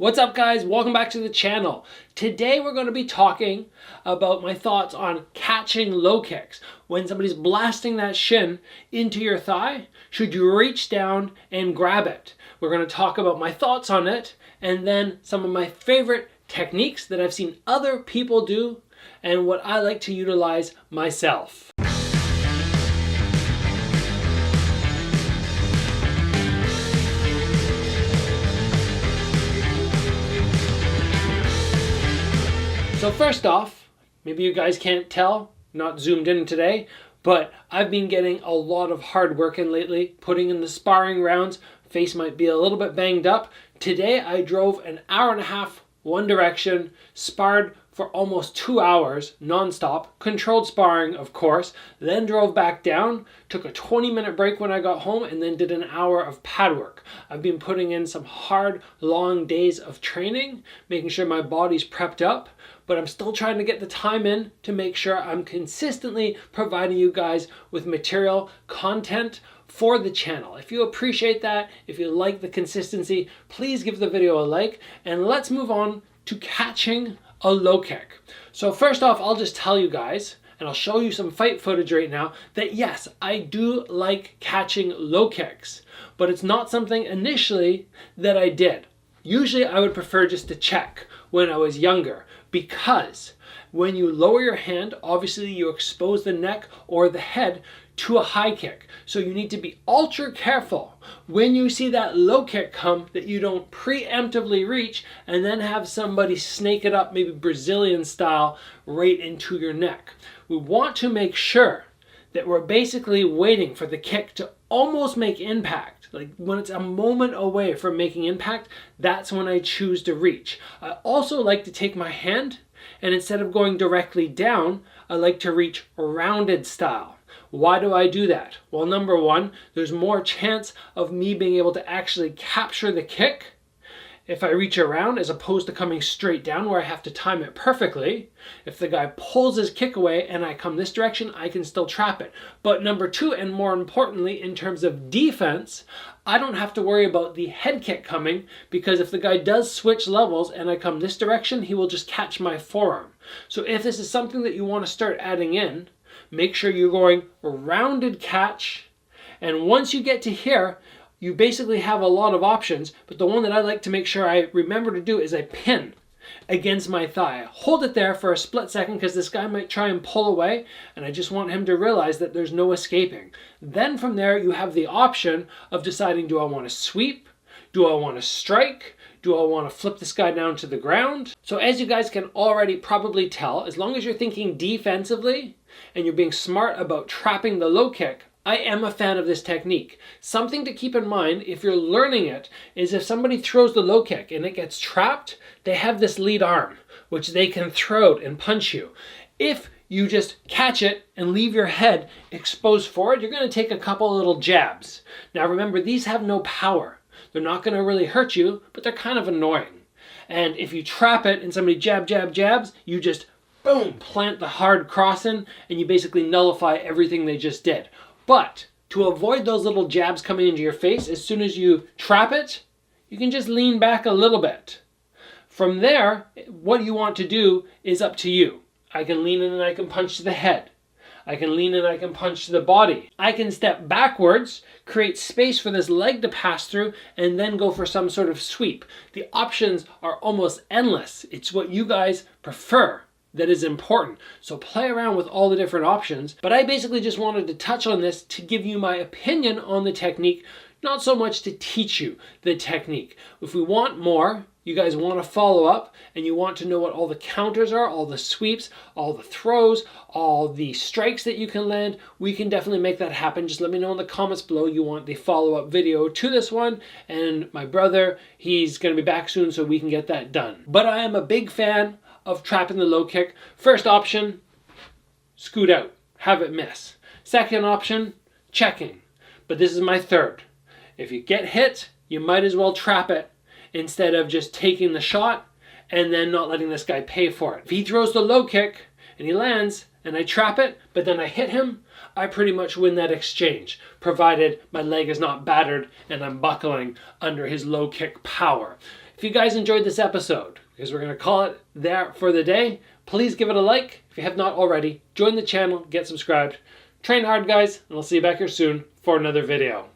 What's up, guys? Welcome back to the channel. Today we're going to be talking about my thoughts on catching low kicks. When somebody's blasting that shin into your thigh, should you reach down and grab it? We're going to talk about my thoughts on it and then some of my favorite techniques that I've seen other people do and what I like to utilize myself. So first off, maybe you guys can't tell, not zoomed in today, but I've been getting a lot of hard work in lately, putting in the sparring rounds. Face might be a little bit banged up. Today I drove an hour and a half one direction, sparred for almost 2 hours non-stop, controlled sparring of course, then drove back down, took a 20-minute break when I got home, and then did an hour of pad work. I've been putting in some hard, long days of training, making sure my body's prepped up, but I'm still trying to get the time in to make sure I'm consistently providing you guys with material, content for the channel. If you appreciate that, if you like the consistency, please give the video a like, and let's move on to catching a low kick. So first off, I'll just tell you guys, and I'll show you some fight footage right now, that yes, I do like catching low kicks, but it's not something initially that I did. Usually I would prefer just to check when I was younger, because when you lower your hand, obviously you expose the neck or the head to a high kick. So you need to be ultra careful when you see that low kick come that you don't preemptively reach and then have somebody snake it up, maybe Brazilian style, right into your neck. We want to make sure that we're basically waiting for the kick to almost make impact. Like when it's a moment away from making impact, that's when I choose to reach. I also like to take my hand, and instead of going directly down, I like to reach rounded style. Why do I do that? Well, number one, there's more chance of me being able to actually capture the kick if I reach around as opposed to coming straight down where I have to time it perfectly. If the guy pulls his kick away and I come this direction, I can still trap it. But number two, and more importantly, in terms of defense, I don't have to worry about the head kick coming, because if the guy does switch levels and I come this direction, he will just catch my forearm. So if this is something that you want to start adding in, make sure you're going rounded catch, and once you get to here, you basically have a lot of options, but the one that I like to make sure I remember to do is I pin against my thigh. Hold it there for a split second because this guy might try and pull away, and I just want him to realize that there's no escaping. Then from there, you have the option of deciding, do I want to sweep? Do I want to strike? Do I want to flip this guy down to the ground? So as you guys can already probably tell, as long as you're thinking defensively and you're being smart about trapping the low kick, I am a fan of this technique. Something to keep in mind if you're learning it is if somebody throws the low kick and it gets trapped, they have this lead arm, which they can throw and punch you. If you just catch it and leave your head exposed forward, you're going to take a couple little jabs. Now remember, these have no power. They're not going to really hurt you, but they're kind of annoying. And if you trap it and somebody jabs, you just boom, plant the hard cross in, and you basically nullify everything they just did. But to avoid those little jabs coming into your face, as soon as you trap it, you can just lean back a little bit. From there, what you want to do is up to you. I can lean in and I can punch to the head. I can lean in and I can punch to the body. I can step backwards, create space for this leg to pass through, and then go for some sort of sweep. The options are almost endless. It's what you guys prefer that is important. So play around with all the different options. But I basically just wanted to touch on this to give you my opinion on the technique, not so much to teach you the technique. If we want more, you guys want to follow up and you want to know what all the counters are, all the sweeps, all the throws, all the strikes that you can land, we can definitely make that happen. Just let me know in the comments below you want the follow-up video to this one, and my brother, he's going to be back soon so we can get that done. But I am a big fan of trapping the low kick. First option, scoot out, have it miss. Second option, checking. But this is my third. If you get hit, you might as well trap it instead of just taking the shot and then not letting this guy pay for it. If he throws the low kick and he lands and I trap it, but then I hit him, I pretty much win that exchange, provided my leg is not battered and I'm buckling under his low kick power. If you guys enjoyed this episode, because we're going to call it there for the day, please give it a like. If you have not already, join the channel, get subscribed. Train hard, guys, and I'll see you back here soon for another video.